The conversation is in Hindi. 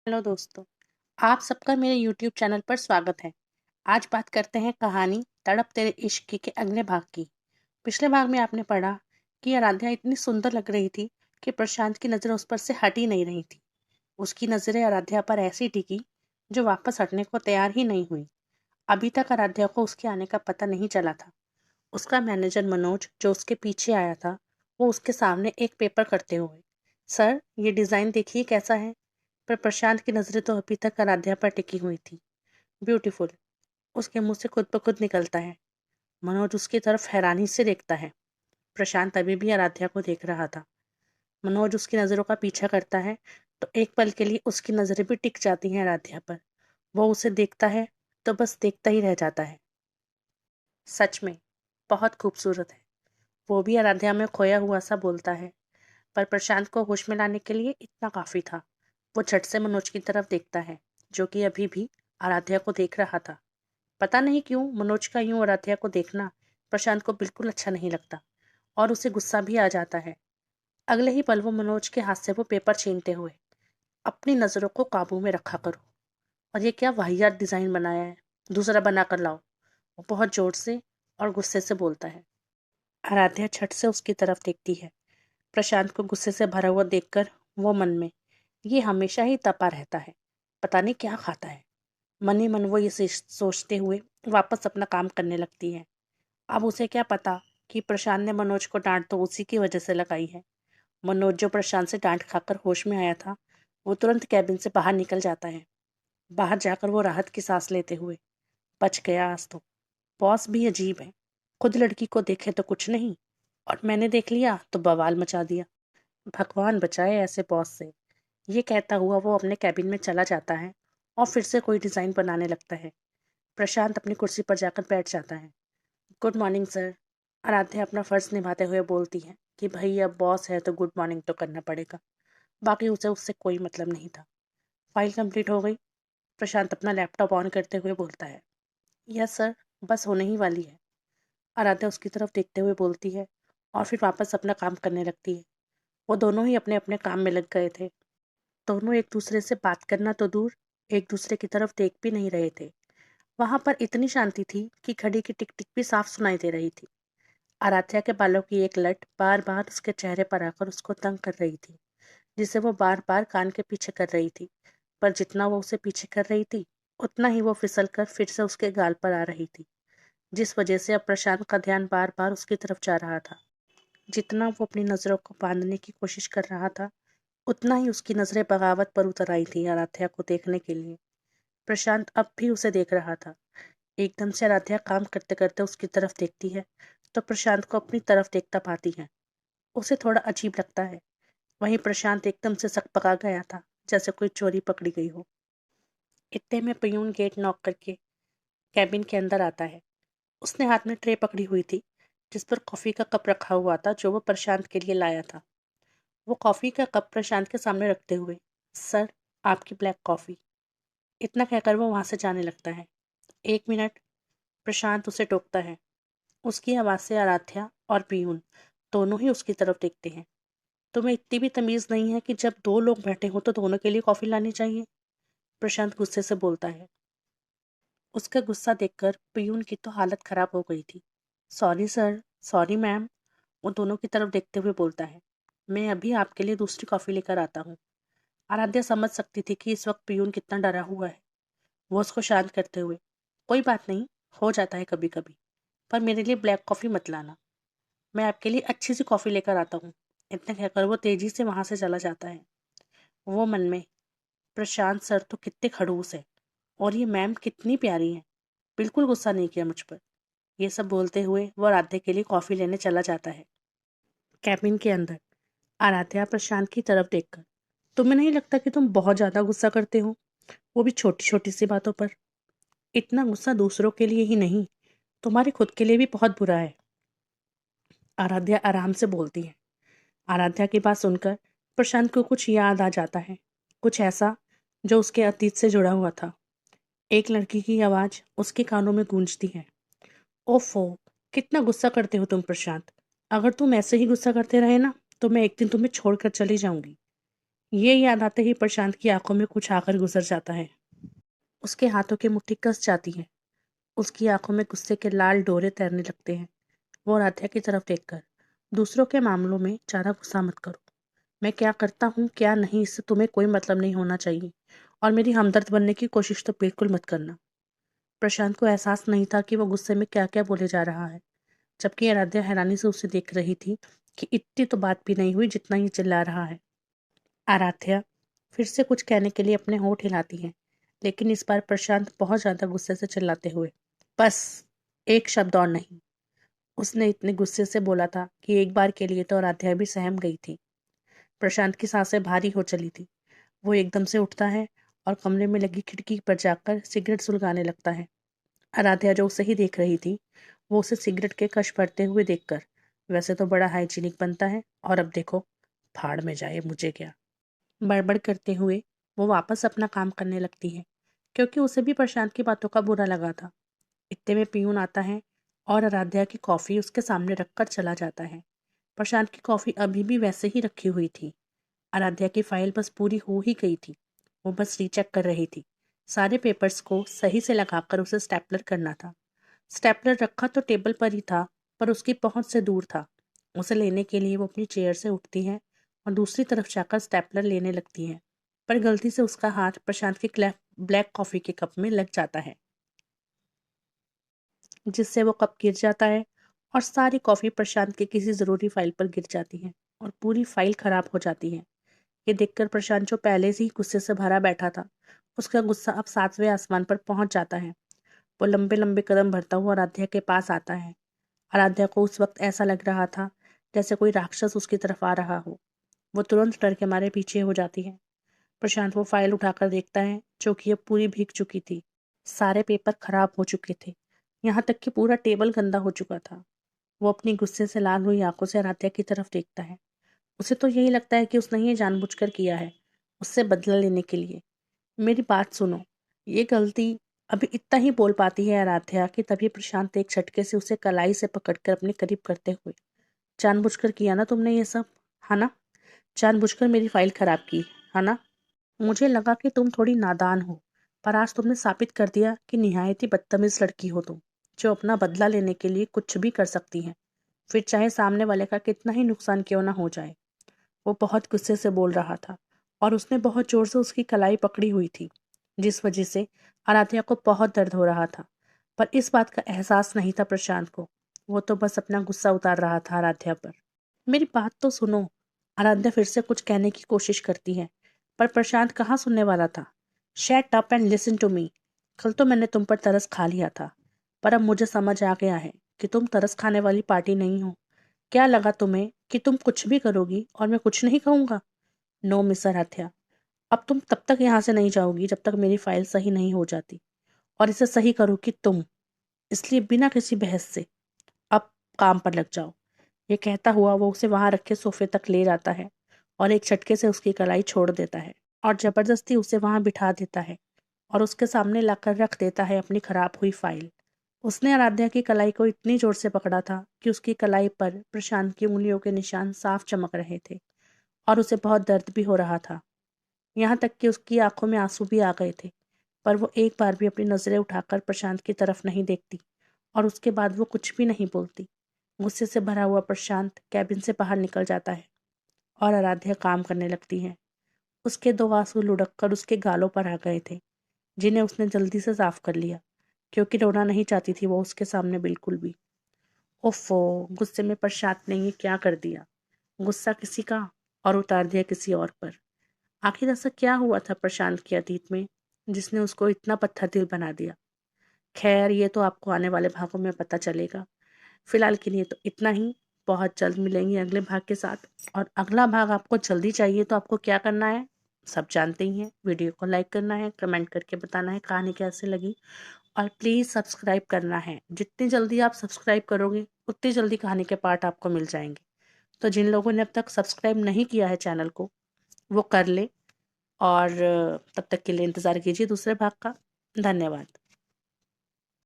हेलो दोस्तों, आप सबका मेरे YouTube चैनल पर स्वागत है। आज बात करते हैं कहानी तड़प तेरे इश्क के अगले भाग की। पिछले भाग में आपने पढ़ा कि आराध्या इतनी सुंदर लग रही थी कि प्रशांत की नज़रें उस पर से हट ही नहीं रही थी। उसकी नज़रें आराध्या पर ऐसी टिकी जो वापस हटने को तैयार ही नहीं हुई। अभी तक आराध्या को उसके आने का पता नहीं चला था। उसका मैनेजर मनोज जो उसके पीछे आया था, वो उसके सामने एक पेपर करते हुए, सर ये डिज़ाइन देखिए कैसा है। पर प्रशांत की नजरें तो अभी तक आराध्या पर टिकी हुई थी। ब्यूटीफुल, उसके मुंह से खुद ब खुद निकलता है। मनोज उसकी तरफ हैरानी से देखता है। प्रशांत अभी भी आराध्या को देख रहा था। मनोज उसकी नजरों का पीछा करता है तो एक पल के लिए उसकी नजरें भी टिक जाती हैं आराध्या पर। वो उसे देखता है तो बस देखता ही रह जाता है। सच में बहुत खूबसूरत है, वो भी आराध्या में खोया हुआ सा बोलता है। पर प्रशांत को होश में लाने के लिए इतना काफी था। वो झट से मनोज की तरफ देखता है, जो कि अभी भी आराध्या को देख रहा था। पता नहीं क्यों मनोज का यूं आराध्या को देखना प्रशांत को बिल्कुल अच्छा नहीं लगता और उसे गुस्सा भी आ जाता है। अगले ही पल वो मनोज के हाथ से वो पेपर छीनते हुए, अपनी नजरों को काबू में रखा करो। और ये क्या वाहियात डिजाइन बनाया है, दूसरा बना कर लाओ। वो बहुत जोर से और गुस्से से बोलता है। आराध्या छट से उसकी तरफ देखती है। प्रशांत को गुस्से से भरा हुआ देखकर वो मन में, ये हमेशा ही तपा रहता है, पता नहीं क्या खाता है। मन ही मन वो ये सोचते हुए वापस अपना काम करने लगती है। अब उसे क्या पता कि प्रशांत ने मनोज को डांट तो उसी की वजह से लगाई है। मनोज जो प्रशांत से डांट खाकर होश में आया था, वो तुरंत कैबिन से बाहर निकल जाता है। बाहर जाकर वो राहत की सांस लेते हुए, बच गया आज तो। बॉस भी अजीब है, खुद लड़की को देखे तो कुछ नहीं, और मैंने देख लिया तो बवाल मचा दिया। भगवान बचाए ऐसे बॉस से। ये कहता हुआ वो अपने कैबिन में चला जाता है और फिर से कोई डिज़ाइन बनाने लगता है। प्रशांत अपनी कुर्सी पर जाकर बैठ जाता है। Good morning sir. आराध्या अपना फर्ज निभाते हुए बोलती है कि भाई अब बॉस है तो गुड मॉर्निंग तो करना पड़ेगा। बाकी उसे उससे कोई मतलब नहीं था। फाइल कंप्लीट हो गई। प्रशांत अपना लैपटॉप ऑन करते हुए बोलता है। यस सर, बस होने ही वाली है। आराध्या उसकी तरफ देखते हुए बोलती है और फिर वापस अपना काम करने लगती है। वो दोनों ही अपने अपने काम में लग गए थे। दोनों एक दूसरे से बात करना तो दूर, एक दूसरे की तरफ देख भी नहीं रहे थे। वहां पर इतनी शांति थी कि घड़ी की टिक टिक भी साफ सुनाई दे रही थी। आराध्या के बालों की एक लट बार बार उसके चेहरे पर आकर उसको तंग कर रही थी, जिसे वो बार बार कान के पीछे कर रही थी। पर जितना वो उसे पीछे कर रही थी, उतना ही वो फिसल कर फिर से उसके गाल पर आ रही थी, जिस वजह से अब प्रशांत का ध्यान बार बार उसकी तरफ जा रहा था। जितना वो अपनी नजरों को बांधने की कोशिश कर रहा था, उतना ही उसकी नजरें बगावत पर उतर आई थी आराध्या को देखने के लिए। प्रशांत अब भी उसे देख रहा था। एकदम से आराध्या काम करते करते उसकी तरफ देखती है तो प्रशांत को अपनी तरफ देखता पाती है। उसे थोड़ा अजीब लगता है। वहीं प्रशांत एकदम से सकपका गया था, जैसे कोई चोरी पकड़ी गई हो। इतने में पियून गेट नॉक करके कैबिन के अंदर आता है। उसने हाथ में ट्रे पकड़ी हुई थी, जिस पर कॉफी का कप रखा हुआ था जो वो प्रशांत के लिए लाया था। वो कॉफी का कप प्रशांत के सामने रखते हुए, सर आपकी ब्लैक कॉफी, इतना कहकर वो वहां से जाने लगता है। एक मिनट, प्रशांत उसे टोकता है। उसकी आवाज से आराध्या और पीयून दोनों ही उसकी तरफ देखते हैं। तुम्हें इतनी भी तमीज नहीं है कि जब दो लोग बैठे हो तो दोनों के लिए कॉफी लानी चाहिए? प्रशांत गुस्से से बोलता है। उसका गुस्सा देखकर पीयून की तो हालत खराब हो गई थी। सॉरी सर, सॉरी मैम, वो दोनों की तरफ देखते हुए बोलता है। मैं अभी आपके लिए दूसरी कॉफी लेकर आता हूँ। आराध्या समझ सकती थी कि इस वक्त पीयून कितना डरा हुआ है। वो उसको शांत करते हुए, कोई बात नहीं, हो जाता है कभी कभी, पर मेरे लिए ब्लैक कॉफी मत लाना। मैं आपके लिए अच्छी सी कॉफी लेकर आता हूँ। इतना कहकर वो तेजी से वहां से चला जाता है। वो मन में, प्रशांत सर तो कितने खड़ूस है, और ये मैम कितनी प्यारी है, बिल्कुल गुस्सा नहीं किया मुझ पर। ये सब बोलते हुए वो आराध्या के लिए कॉफी लेने चला जाता है। कैबिन के अंदर आराध्या प्रशांत की तरफ देखकर, तुम्हें नहीं लगता कि तुम बहुत ज्यादा गुस्सा करते हो, वो भी छोटी छोटी सी बातों पर? इतना गुस्सा दूसरों के लिए ही नहीं, तुम्हारे खुद के लिए भी बहुत बुरा है। आराध्या आराम से बोलती है। आराध्या की बात सुनकर प्रशांत को कुछ याद आ जाता है, कुछ ऐसा जो उसके अतीत से जुड़ा हुआ था। एक लड़की की आवाज उसके कानों में गूंजती है। ओफो, कितना गुस्सा करते हो तुम प्रशांत। अगर तुम ऐसे ही गुस्सा करते रहे ना, तो मैं एक दिन तुम्हें छोड़कर चली जाऊंगी। ये याद आते ही प्रशांत की आंखों में कुछ आकर गुजर जाता है। उसके हाथों की मुट्ठी कस जाती है। उसकी आंखों में गुस्से के लाल डोरे तैरने लगते हैं। वो आराध्या की तरफ देखकर, दूसरों के मामलों में ज्यादा गुस्सा मत करो। मैं क्या करता हूँ क्या नहीं इससे तुम्हें कोई मतलब नहीं होना चाहिए, और मेरी हमदर्द बनने की कोशिश तो बिल्कुल मत करना। प्रशांत को एहसास नहीं था कि वो गुस्से में क्या क्या बोले जा रहा है, जबकि आराध्या हैरानी से उसे देख रही थी कि इतनी तो बात भी नहीं हुई जितना ये चिल्ला रहा है। आराध्या फिर से कुछ कहने के लिए अपने होंठ हिलाती है, लेकिन इस बार प्रशांत बहुत ज्यादा गुस्से से चिल्लाते हुए, बस, एक शब्द और नहीं। उसने इतने गुस्से से बोला था कि एक बार के लिए तो आराध्या भी सहम गई थी। प्रशांत की सांसें भारी हो चली थी। वो एकदम से उठता है और कमरे में लगी खिड़की पर जाकर सिगरेट सुलगाने लगता है। आराध्या जो उसे ही देख रही थी, वो उसे सिगरेट के कश भरते हुए देखकर, वैसे तो बड़ा हाइजीनिक बनता है, और अब देखो, भाड़ में जाए मुझे क्या, बड़बड़ करते हुए वो वापस अपना काम करने लगती है, क्योंकि उसे भी प्रशांत की बातों का बुरा लगा था। इतने में पियून आता है और आराध्या की कॉफी उसके सामने रखकर चला जाता है। प्रशांत की कॉफी अभी भी वैसे ही रखी हुई थी। आराध्या की फाइल बस पूरी हो ही गई थी। वो बस रीचेक कर रही थी। सारे पेपर्स को सही से लगाकर उसे स्टेपलर करना था। स्टेपलर रखा तो टेबल पर ही था, पर उसकी पहुंच से दूर था। उसे लेने के लिए वो अपनी चेयर से उठती है और दूसरी तरफ जाकर स्टेपलर लेने लगती है, पर गलती से उसका हाथ प्रशांत की ब्लैक कॉफी के कप में लग जाता है, जिससे वो कप गिर जाता है और सारी कॉफी प्रशांत की किसी जरूरी फाइल पर गिर जाती है और पूरी फाइल खराब हो जाती है। ये देखकर प्रशांत, जो पहले से ही गुस्से से भरा बैठा था, उसका गुस्सा अब सातवें आसमान पर पहुंच जाता है। वो लंबे लंबे कदम भरता हुआ आराध्या के पास आता है। आराध्या को उस वक्त ऐसा लग रहा था जैसे कोई राक्षस उसकी तरफ आ रहा हो। वो तुरंत डर के मारे पीछे हो जाती है। प्रशांत वो फाइल उठाकर देखता है, जो कि अब पूरी भीग चुकी थी। सारे पेपर खराब हो चुके थे, यहाँ तक कि पूरा टेबल गंदा हो चुका था। वो अपनी गुस्से से लाल हुई आंखों से आराध्या की तरफ देखता है। उसे तो यही लगता है कि उसने ये जानबूझकर किया है, उससे बदला लेने के लिए। मेरी बात सुनो, ये गलती, अभी इतना ही बोल पाती है आराध्या कि तभी प्रशांत एक झटके से उसे कलाई से पकड़कर अपने करीब करते हुए, जानबूझकर किया ना तुमने ये सब, है ना? जानबूझकर मेरी फाइल खराब की, है ना? मुझे लगा कि तुम थोड़ी नादान हो, पर आज तुमने साबित कर दिया कि निहायत ही बदतमीज लड़की हो तुम, जो अपना बदला लेने के लिए कुछ भी कर सकती है, फिर चाहे सामने वाले का कितना ही नुकसान क्यों ना हो जाए। वो बहुत गुस्से से बोल रहा था और उसने बहुत जोर से उसकी कलाई पकड़ी हुई थी, जिस वजह से आराध्या को बहुत दर्द हो रहा था। पर इस बात का एहसास नहीं था प्रशांत को। वो तो बस अपना गुस्सा उतार रहा था आराध्या पर। मेरी बात तो सुनो। आराध्या फिर से कुछ कहने की कोशिश करती है, पर प्रशांत कहाँ सुनने वाला था। Shut up and listen to me. कल तो मैंने तुम पर तरस खा लिया था, पर अब मुझे समझ आ गया है कि तुम तरस खाने वाली पार्टी नहीं हो। क्या लगा तुम्हें कि तुम कुछ भी करोगी और मैं कुछ नहीं कहूंगा? नो मिस आराध्या, अब तुम तब तक यहाँ से नहीं जाओगी जब तक मेरी फाइल सही नहीं हो जाती, और इसे सही करोगी तुम। इसलिए बिना किसी बहस से अब काम पर लग जाओ। ये कहता हुआ वो उसे वहां रखे सोफे तक ले जाता है और एक झटके से उसकी कलाई छोड़ देता है और जबरदस्ती उसे वहां बिठा देता है और उसके सामने लाकर रख देता है अपनी खराब हुई फाइल। उसने आराध्या की कलाई को इतनी जोर से पकड़ा था कि उसकी कलाई पर प्रशांत की उंगलियों के निशान साफ चमक रहे थे, और उसे बहुत दर्द भी हो रहा था। यहाँ तक कि उसकी आंखों में आंसू भी आ गए थे, पर वो एक बार भी अपनी नजरें उठाकर प्रशांत की तरफ नहीं देखती, और उसके बाद वो कुछ भी नहीं बोलती। गुस्से से भरा हुआ प्रशांत कैबिन से बाहर निकल जाता है और आराध्या काम करने लगती है। उसके दो आंसू लुढ़क कर उसके गालों पर आ गए थे, जिन्हें उसने जल्दी से साफ कर लिया, क्योंकि रोना नहीं चाहती थी वो उसके सामने बिल्कुल भी। ओफो, गुस्से में प्रशांत ने ये क्या कर दिया। गुस्सा किसी का और उतार दिया किसी और पर। आखिर ऐसा क्या हुआ था प्रशांत के अतीत में, जिसने उसको इतना पत्थर दिल बना दिया? खैर, ये तो आपको आने वाले भागों में पता चलेगा। फिलहाल के लिए तो इतना ही। बहुत जल्द मिलेंगे अगले भाग के साथ। और अगला भाग आपको जल्दी चाहिए तो आपको क्या करना है, सब जानते ही हैं। वीडियो को लाइक करना है, कमेंट करके बताना है कहानी कैसे लगी, और प्लीज़ सब्सक्राइब करना है। जितनी जल्दी आप सब्सक्राइब करोगे उतनी जल्दी कहानी के पार्ट आपको मिल जाएंगे। तो जिन लोगों ने अब तक सब्सक्राइब नहीं किया है चैनल को, वो कर ले। और तब तक के लिए इंतज़ार कीजिए दूसरे भाग का। धन्यवाद।